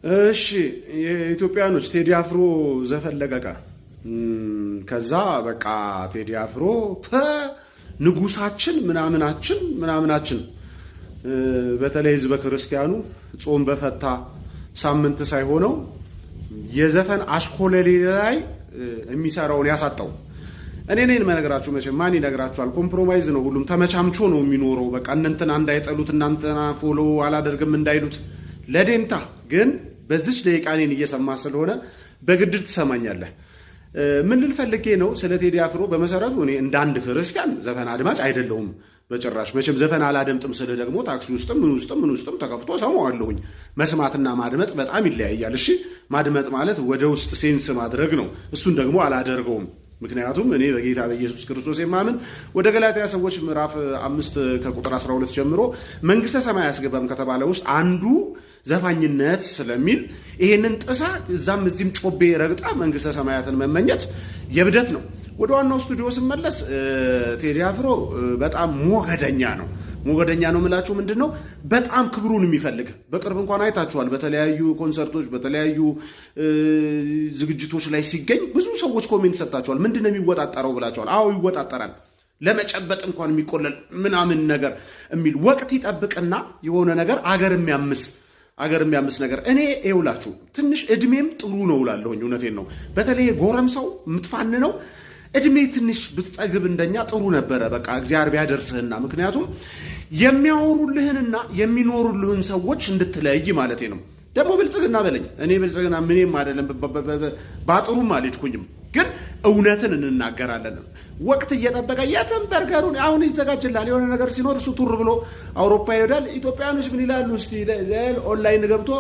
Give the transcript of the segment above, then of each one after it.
እሺ የኢትዮጵያኖች ቴዲ አፍሮ ዘፈን ለቀቀ። ከዛ በቃ ቴዲ አፍሮ ንጉሳችን ምናምናችን በተለይ ህዝበ ክርስቲያኑ ጾም በፈታ ሳምንት ሳይሆነው የዘፈን አሽኮለሌ ላይ የሚሰራውን ያሳጣው። እኔ ነኝ መነግራችሁ። መቼም ማን ይነግራችኋል? ኮምፕሮማይዝ ነው። ሁሉም ተመቻምቾ ነው የሚኖረው። በቃ እናንተና እንዳይጠሉት እናንተና ፎሎ አላደርግም እንዳይሉት ለዴንታ ግን በዚች ደቂቃ እኔን እየሰማ ስለሆነ በግድ ትሰማኛለህ። ምን ልልፈልጌ ነው ስለ ቴዲ አፍሮ። በመሰረቱ እኔ እንደ አንድ ክርስቲያን ዘፈን አድማጭ አይደለሁም በጭራሽ። መቼም ዘፈን አላደምጥም ስለ ደግሞ ታክሲ ውስጥም ምን ውስጥም ተከፍቶ ሰማዋለሁኝ። መስማትና ማድመጥ በጣም ይለያያል። እሺ ማድመጥ ማለት ወደ ውስጥ ሴንስ ማድረግ ነው። እሱን ደግሞ አላደርገውም። ምክንያቱም እኔ በጌታ በኢየሱስ ክርስቶስ የማምን ወደ ገላትያ ሰዎች ምዕራፍ 5 ከቁጥር 12 ጀምሮ መንግስተ ሰማይ ያስገባም ከተባለ ውስጥ አንዱ ዘፋኝነት ስለሚል ይሄንን ጥሳ እዛም እዚህም ጮቤ ረግጣ መንግስተ ሰማያትን መመኘት የብደት ነው። ወደ ዋናው ስቱዲዮ ስመለስ ቴዲ አፍሮ በጣም ሞገደኛ ነው። ሞገደኛ ነው የምላችሁ ምንድነው? በጣም ክብሩን የሚፈልግ በቅርብ እንኳን አይታችኋል። በተለያዩ ኮንሰርቶች በተለያዩ ዝግጅቶች ላይ ሲገኝ ብዙ ሰዎች ኮሜንት ሰጣቸዋል። ምንድነው የሚወጣጠረው ብላቸዋል። አዎ ይወጣጠራል። ለመጨበጥ እንኳን የሚቆለል ምናምን ነገር የሚል ወቅት ይጠብቅና የሆነ ነገር አገር የሚያምስ ነገር እኔ ይውላችሁ ትንሽ እድሜም ጥሩ ነው እላለሁኝ። እውነቴን ነው። በተለይ ጎረምሳው የምትፋን ነው እድሜ ትንሽ ብትጠግብ እንደኛ ጥሩ ነበረ። በቃ እግዚአብሔር ቢያደርስህና ምክንያቱም የሚያወሩልህንና የሚኖሩልህን ሰዎች እንድትለይ ማለቴ ነው። ደግሞ ብልጽግና በለኝ እኔ ብልጽግና ምንም አይደለም፣ ባጥሩም አልሄድኩኝም፣ ግን እውነትን እንናገራለን። ወቅት እየጠበቀ የትም በርገሩን አሁን ይዘጋጅላል። የሆነ ነገር ሲኖር እሱ ቱር ብሎ አውሮፓ ይሄዳል። ኢትዮጵያኖች ምን ይላሉ እስቲ ኦንላይን ገብቶ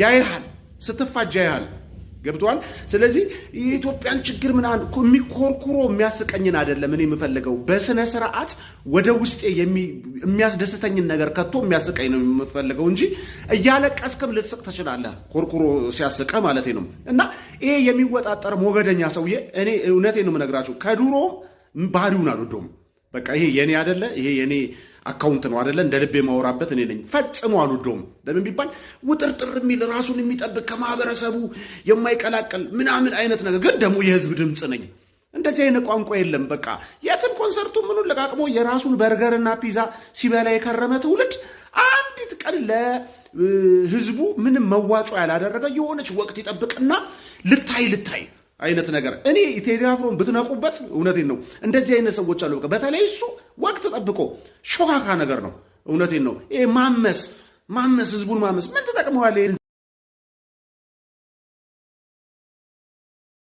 ያይሃል፣ ስትፋጅ ያይሃል። ገብቷል። ስለዚህ የኢትዮጵያን ችግር ምናምን የሚኮርኩሮ የሚያስቀኝን አይደለም እኔ የምፈልገው። በስነ ስርዓት ወደ ውስጤ የሚያስደስተኝን ነገር ከቶ የሚያስቀኝ ነው የምፈልገው እንጂ እያለቀስክም ልትስቅ ትችላለህ፣ ኮርኩሮ ሲያስቀ ማለት ነው። እና ይሄ የሚወጣጠር ሞገደኛ ሰውዬ እኔ እውነቴን ነው የምነግራችሁ ከድሮም ባህሪውን አልወደውም። በቃ ይሄ የኔ አይደለ፣ ይሄ የኔ አካውንት ነው አይደለ፣ እንደ ልቤ ማወራበት እኔ ነኝ። ፈጽሞ አልወደውም። ለምን ቢባል ውጥርጥር የሚል ራሱን የሚጠብቅ ከማህበረሰቡ የማይቀላቀል ምናምን አይነት ነገር፣ ግን ደግሞ የህዝብ ድምፅ ነኝ። እንደዚህ አይነት ቋንቋ የለም። በቃ የትም ኮንሰርቱ ምኑን ለቃቅሞ የራሱን በርገርና ፒዛ ሲበላ የከረመ ትውልድ አንዲት ቀን ለህዝቡ ምንም መዋጮ ያላደረገ የሆነች ወቅት ይጠብቅና ልታይ አይነት ነገር። እኔ ቴዲ አፍሮን ብትነቁበት እውነቴን ነው እንደዚህ አይነት ሰዎች አሉ። በተለይ እሱ ወቅት ጠብቆ ሾካካ ነገር ነው። እውነቴን ነው። ይሄ ማመስ ህዝቡን ማመስ ምን ተጠቅመዋል?